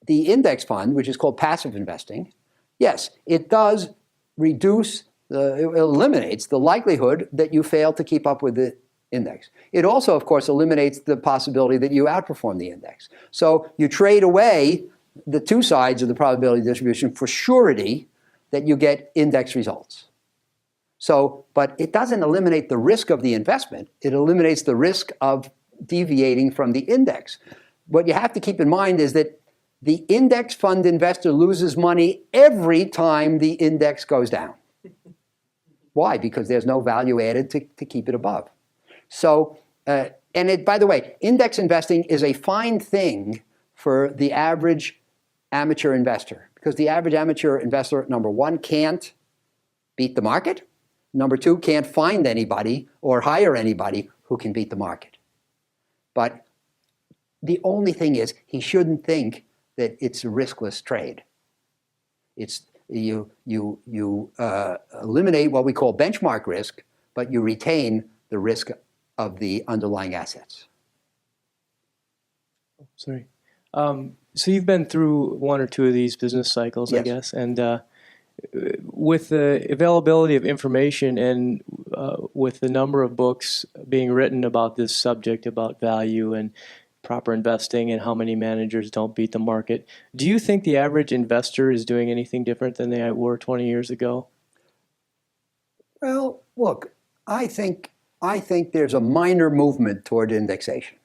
the index fund, which is called passive investing, yes, it does reduce, it eliminates the likelihood that you fail to keep up with the index. It also, of course, eliminates the possibility that you outperform the index. So you trade away the two sides of the probability distribution for surety that you get index results. So, but it doesn't eliminate the risk of the investment. It eliminates the risk of deviating from the index. What you have to keep in mind is that the index fund investor loses money every time the index goes down. Why? Because there's no value added to keep it above. So, by the way, index investing is a fine thing for the average amateur investor, because the average amateur investor, number one, can't beat the market. Number two, can't find anybody or hire anybody who can beat the market. But the only thing is, he shouldn't think that it's a riskless trade. It's you eliminate what we call benchmark risk, but you retain the risk of the underlying assets. Sorry. So you've been through one or two of these business cycles, Yes. I guess, and with the availability of information and with the number of books being written about this subject, about value and proper investing and how many managers don't beat the market, do you think the average investor is doing anything different than they were 20 years ago? Well, look, I think there's a minor movement toward indexation.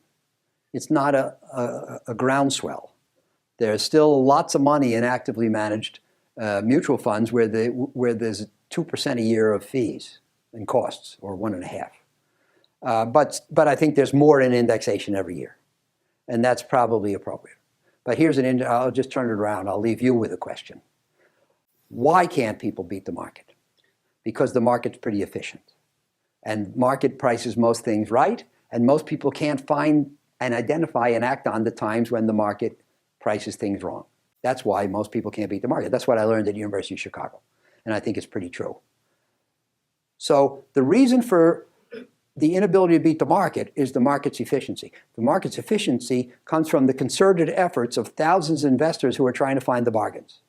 It's not a groundswell. There's still lots of money in actively managed mutual funds where there's 2% a year of fees and costs, or 1.5%. But I think there's more in indexation every year, and that's probably appropriate. But I'll just turn it around. I'll leave you with a question. Why can't people beat the market? Because the market's pretty efficient, and market prices most things right, and most people can't find and identify and act on the times when the market prices things wrong. That's why most people can't beat the market. That's what I learned at the University of Chicago, and I think it's pretty true. So the reason for the inability to beat the market is the market's efficiency. The market's efficiency comes from the concerted efforts of thousands of investors who are trying to find the bargains.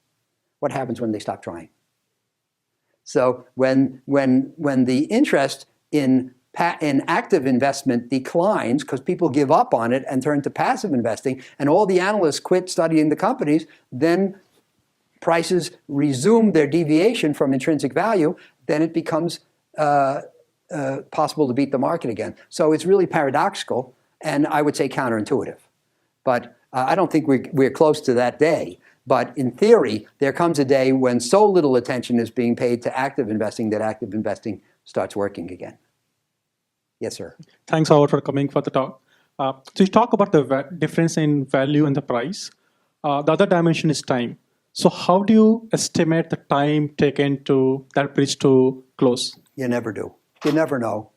What happens when they stop trying? So when the interest in active investment declines because people give up on it and turn to passive investing, and all the analysts quit studying the companies, then prices resume their deviation from intrinsic value, then it becomes possible to beat the market again. So it's really paradoxical, and I would say counterintuitive. But I don't think we're close to that day. But in theory, there comes a day when so little attention is being paid to active investing that active investing starts working again. Yes, sir. Thanks, Howard, for coming for the talk. So you talk about the difference in value and the price. The other dimension is time. So how do you estimate the time taken to that bridge to close? You never do. You never know.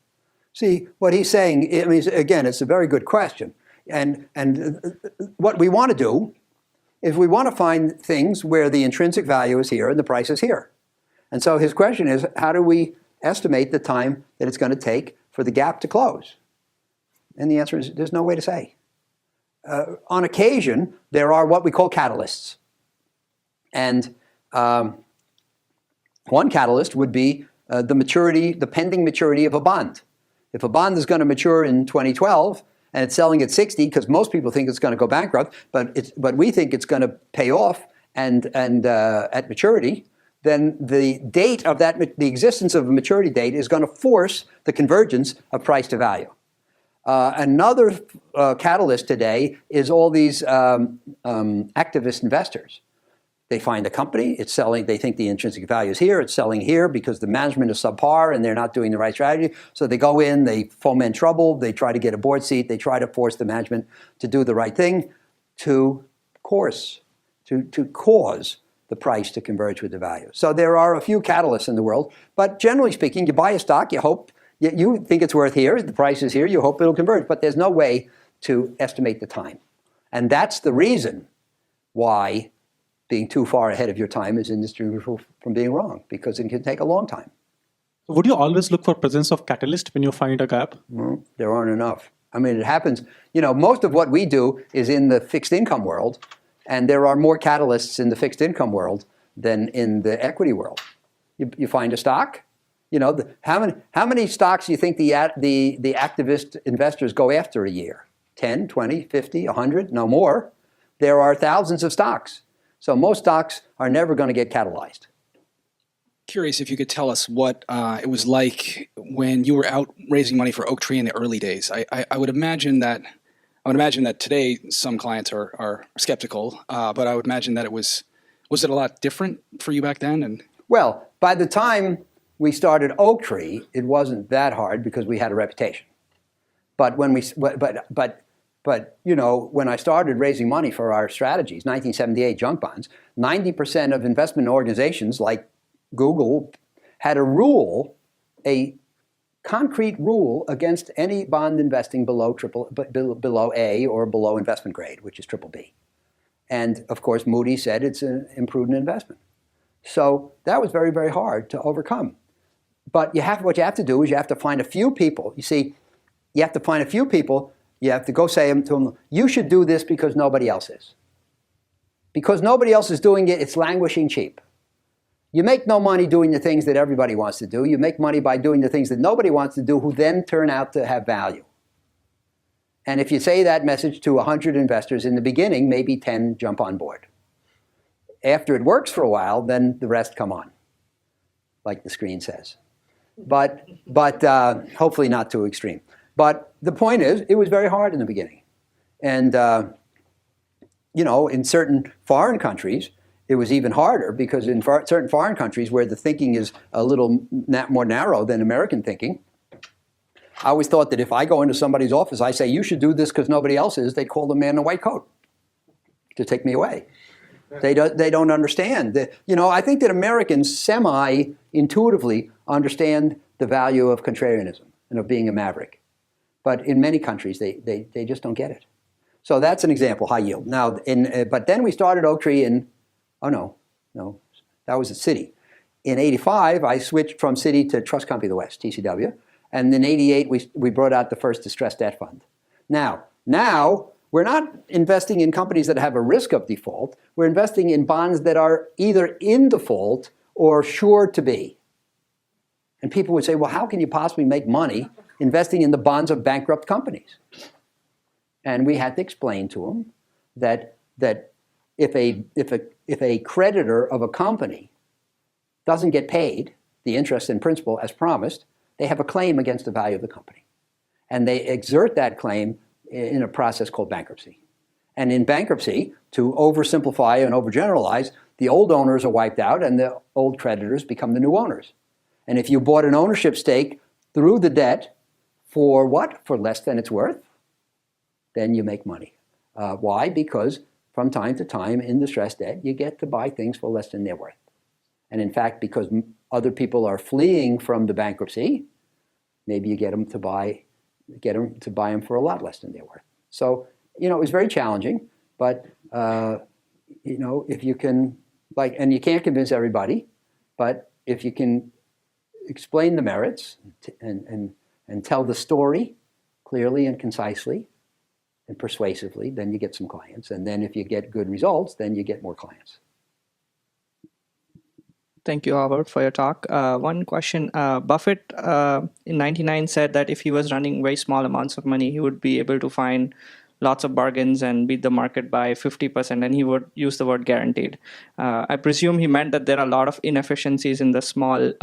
See, what he's saying, I mean, again, it's a very good question. And what we want to do is we want to find things where the intrinsic value is here and the price is here. And so his question is, how do we estimate the time that it's going to take for the gap to close? And the answer is, there's no way to say. On occasion, there are what we call catalysts. And one catalyst would be the pending maturity of a bond. If a bond is going to mature in 2012 and it's selling at 60 because most people think it's going to go bankrupt, but we think it's going to pay off and at maturity, then the date of that, the existence of a maturity date is going to force the convergence of price to value. Another catalyst today is all these activist investors. They find a company, it's selling, they think the intrinsic value is here, it's selling here because the management is subpar and they're not doing the right strategy. So they go in, they foment trouble, they try to get a board seat, they try to force the management to do the right thing to cause the price to converge with the value. So there are a few catalysts in the world, but generally speaking, you buy a stock, you hope, you think it's worth here, the price is here, you hope it'll converge, but there's no way to estimate the time. And that's the reason why being too far ahead of your time is indistinguishable from being wrong, because it can take a long time. Would you always look for presence of catalyst when you find a gap? Well, there aren't enough. I mean, it happens, most of what we do is in the fixed income world, and there are more catalysts in the fixed income world than in the equity world. You find a stock, how many stocks do you think the activist investors go after a year? 10, 20, 50, 100, no more. There are thousands of stocks. So most stocks are never going to get catalyzed. Curious if you could tell us what it was like when you were out raising money for Oaktree in the early days. I would imagine that today some clients are skeptical, but I would imagine that was it a lot different for you back then? And well, by the time we started Oaktree, it wasn't that hard because we had a reputation. But when when I started raising money for our strategies, 1978 junk bonds, 90% of investment organizations like Google had a concrete rule against any bond investing below A or below investment grade, which is BBB. And of course, Moody's said it's an imprudent investment. So that was very, very hard to overcome. But what you have to do is you have to find a few people. You see, you have to find a few people. You have to go say to them, you should do this because nobody else is. Because nobody else is doing it, it's languishing cheap. You make no money doing the things that everybody wants to do. You make money by doing the things that nobody wants to do, who then turn out to have value. And if you say that message to 100 investors in the beginning, maybe 10 jump on board. After it works for a while, then the rest come on, like the screen says. But hopefully not too extreme. But the point is, it was very hard in the beginning. And, in certain foreign countries, it was even harder because in certain foreign countries where the thinking is a little more narrow than American thinking, I always thought that if I go into somebody's office, I say, you should do this because nobody else is, they'd call the man in a white coat to take me away. They don't understand. I think that Americans semi-intuitively understand the value of contrarianism and of being a maverick. But in many countries, they just don't get it. So that's an example, high yield. Now, but then we started Oaktree in, that was a Citi. In 85, I switched from Citi to Trust Company of the West, TCW. And in 88, we brought out the first distressed debt fund. Now, we're not investing in companies that have a risk of default. We're investing in bonds that are either in default or sure to be. And people would say, well, how can you possibly make money investing in the bonds of bankrupt companies? And we had to explain to them that if a creditor of a company doesn't get paid the interest and principal as promised, they have a claim against the value of the company. And they exert that claim in a process called bankruptcy. And in bankruptcy, to oversimplify and overgeneralize, the old owners are wiped out and the old creditors become the new owners. And if you bought an ownership stake through the debt for what? For less than it's worth, then you make money. Why? Because from time to time in distressed debt, you get to buy things for less than they're worth. And in fact, because other people are fleeing from the bankruptcy, maybe you get them to buy them for a lot less than they're worth. So, it was very challenging, but, if you can, and you can't convince everybody, but if you can explain the merits and tell the story clearly and concisely and persuasively, then you get some clients. And then if you get good results, then you get more clients. Thank you, Howard, for your talk. One question. Buffett in 99 said that if he was running very small amounts of money, he would be able to find lots of bargains and beat the market by 50%, and he would use the word guaranteed. I presume he meant that there are a lot of inefficiencies in the small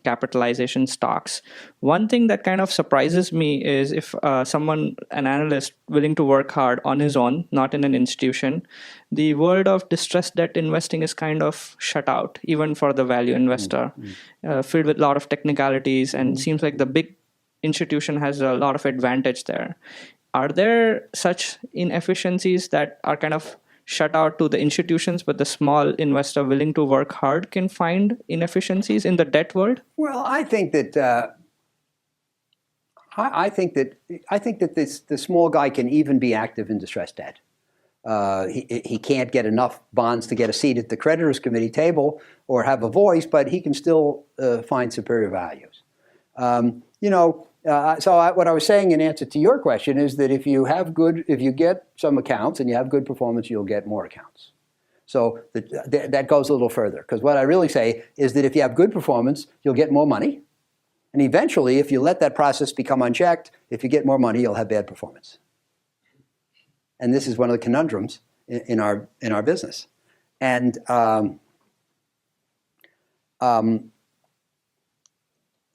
capitalization stocks. One thing that kind of surprises me is if an analyst willing to work hard on his own, not in an institution, the world of distressed debt investing is kind of shut out, even for the value investor, filled with a lot of technicalities, and seems like the big institution has a lot of advantage there. Are there such inefficiencies that are kind of shut out to the institutions, but the small investor willing to work hard can find inefficiencies in the debt world? Well, I think that I think that the small guy can even be active in distressed debt. He can't get enough bonds to get a seat at the creditors committee table or have a voice, but he can still find superior values. What I was saying in answer to your question is that if you get some accounts and you have good performance, you'll get more accounts. So that goes a little further, because what I really say is that if you have good performance, you'll get more money. And eventually, if you let that process become unchecked, if you get more money, you'll have bad performance. And this is one of the conundrums in our business. And so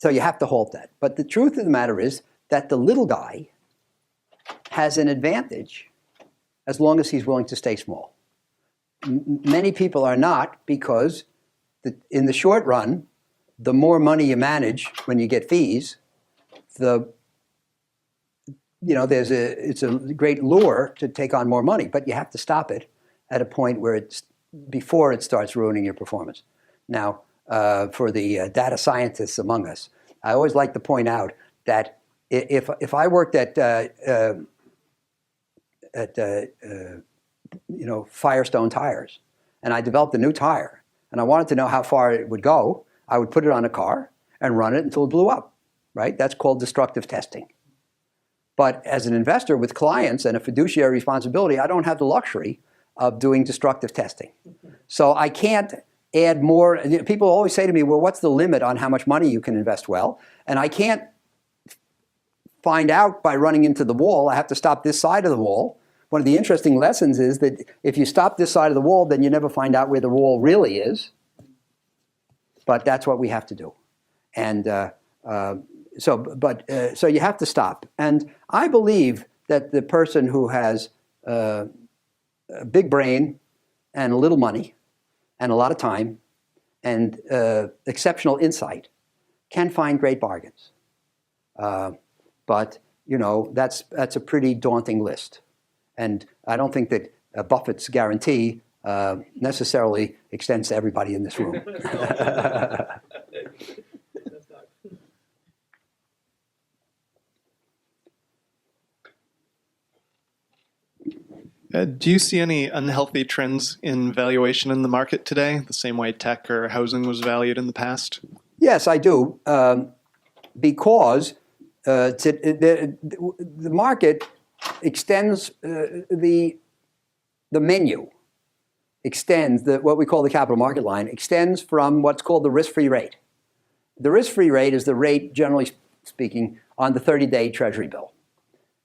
you have to halt that. But the truth of the matter is that the little guy has an advantage as long as he's willing to stay small. Many people are not, because in the short run, the more money you manage when you get fees, it's a great lure to take on more money, but you have to stop it at a point where before it starts ruining your performance. Now, for the data scientists among us, I always like to point out that if I worked at Firestone tires, and I developed a new tire, and I wanted to know how far it would go, I would put it on a car and run it until it blew up, right? That's called destructive testing. But as an investor with clients and a fiduciary responsibility, I don't have the luxury of doing destructive testing. So I can't add more. People always say to me, well, what's the limit on how much money you can invest well? And I can't find out by running into the wall. I have to stop this side of the wall. One of the interesting lessons is that if you stop this side of the wall, then you never find out where the wall really is. But that's what we have to do. And so you have to stop. And I believe that the person who has a big brain and a little money and a lot of time and exceptional insight can find great bargains. But that's a pretty daunting list. And I don't think that Buffett's guarantee necessarily extends to everybody in this room. Do you see any unhealthy trends in valuation in the market today, the same way tech or housing was valued in the past? Yes, I do, because the market extends the menu, extends what we call the capital market line, extends from what's called the risk-free rate. The risk-free rate is the rate, generally speaking, on the 30-day Treasury bill.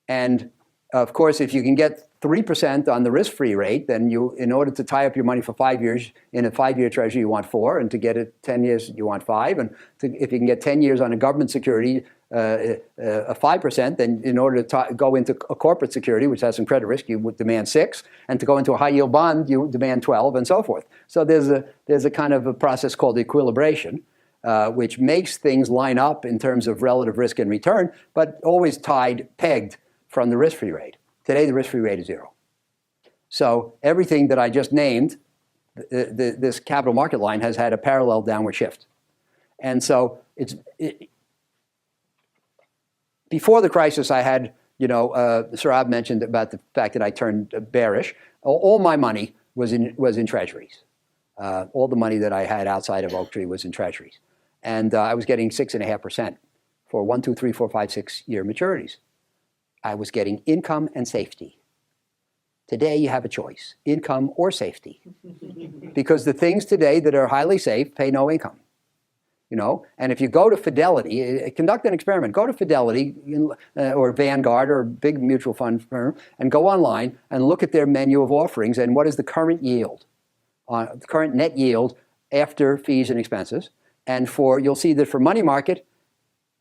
And of course, if you can get 3% on the risk-free rate, then in order to tie up your money for 5 years, in a 5-year Treasury, you want 4, and to get it 10 years, you want 5. And if you can get 10 years on a government security, a 5%, then in order to go into a corporate security, which has some credit risk, you would demand 6. And to go into a high-yield bond, you would demand 12, and so forth. So there's a kind of a process called equilibration, which makes things line up in terms of relative risk and return, but always pegged from the risk-free rate. Today, the risk-free rate is 0. So everything that I just named, this capital market line has had a parallel downward shift. And so before the crisis, I had, Saurabh mentioned about the fact that I turned bearish. All my money was in treasuries. All the money that I had outside of Oaktree was in treasuries. And I was getting 6.5% for 1, 2, 3, 4, 5, 6 year maturities. I was getting income and safety. Today, you have a choice, income or safety. Because the things today that are highly safe pay no income. And if you go to Fidelity, conduct an experiment, go to Fidelity or Vanguard or a big mutual fund firm and go online and look at their menu of offerings and what is the current yield, the current net yield after fees and expenses. And you'll see that for money market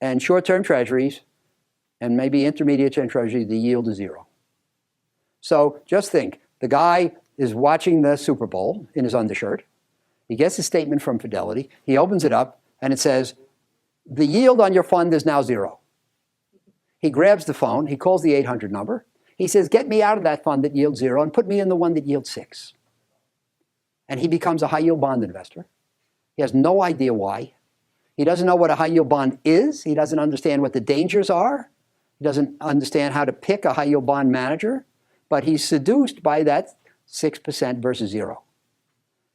and short-term treasuries, and maybe intermediate-term treasury, the yield is 0. So just think, the guy is watching the Super Bowl in his undershirt. He gets a statement from Fidelity. He opens it up, and it says, the yield on your fund is now 0. He grabs the phone. He calls the 800 number. He says, get me out of that fund that yields 0 and put me in the one that yields 6. And he becomes a high-yield bond investor. He has no idea why. He doesn't know what a high-yield bond is. He doesn't understand what the dangers are. He doesn't understand how to pick a high yield bond manager, but he's seduced by that 6% versus 0.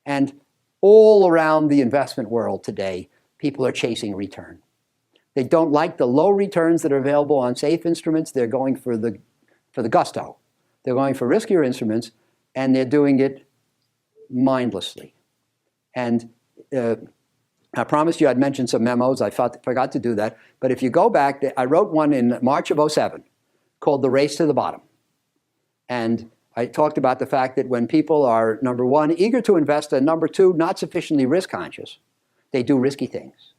And all around the investment world today, people are chasing return. They don't like the low returns that are available on safe instruments. They're going for the gusto. They're going for riskier instruments, and they're doing it mindlessly. And I promised you I'd mention some memos. I forgot to do that. But if you go back, I wrote one in March of '07 called The Race to the Bottom. And I talked about the fact that when people are, number one, eager to invest, and number two, not sufficiently risk conscious, they do risky things.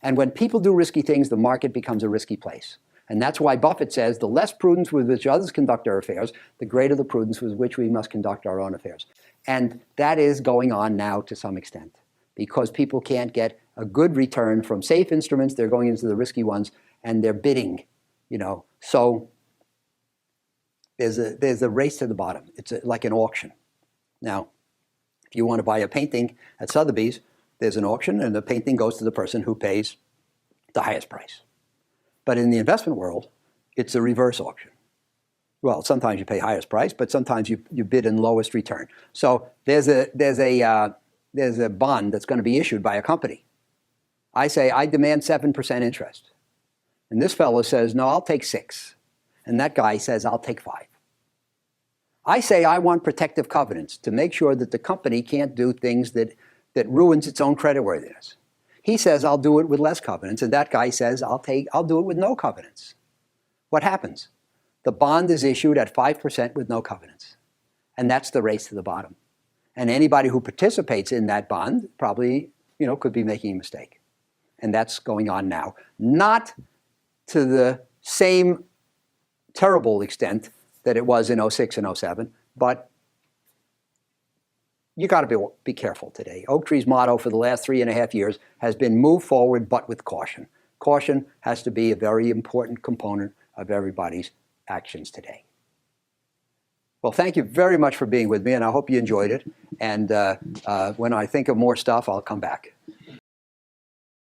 And when people do risky things, the market becomes a risky place. And that's why Buffett says the less prudence with which others conduct our affairs, the greater the prudence with which we must conduct our own affairs. And that is going on now to some extent, because people can't get a good return from safe instruments. They're going into the risky ones, and they're bidding, So there's a race to the bottom. It's like an auction. Now, if you want to buy a painting at Sotheby's, there's an auction, and the painting goes to the person who pays the highest price. But in the investment world, it's a reverse auction. Well, sometimes you pay highest price, but sometimes you bid in lowest return. So there's a bond that's going to be issued by a company. I say, I demand 7% interest. And this fellow says, no, I'll take 6. And that guy says, I'll take 5. I say, I want protective covenants to make sure that the company can't do things that ruins its own creditworthiness. He says, I'll do it with less covenants. And that guy says, I'll do it with no covenants. What happens? The bond is issued at 5% with no covenants. And that's the race to the bottom. And anybody who participates in that bond probably, could be making a mistake. And that's going on now. Not to the same terrible extent that it was in '06 and '07, but you got to be careful today. Oaktree's motto for the last 3.5 years has been move forward, but with caution. Caution has to be a very important component of everybody's actions today. Well, thank you very much for being with me, and I hope you enjoyed it. And when I think of more stuff, I'll come back.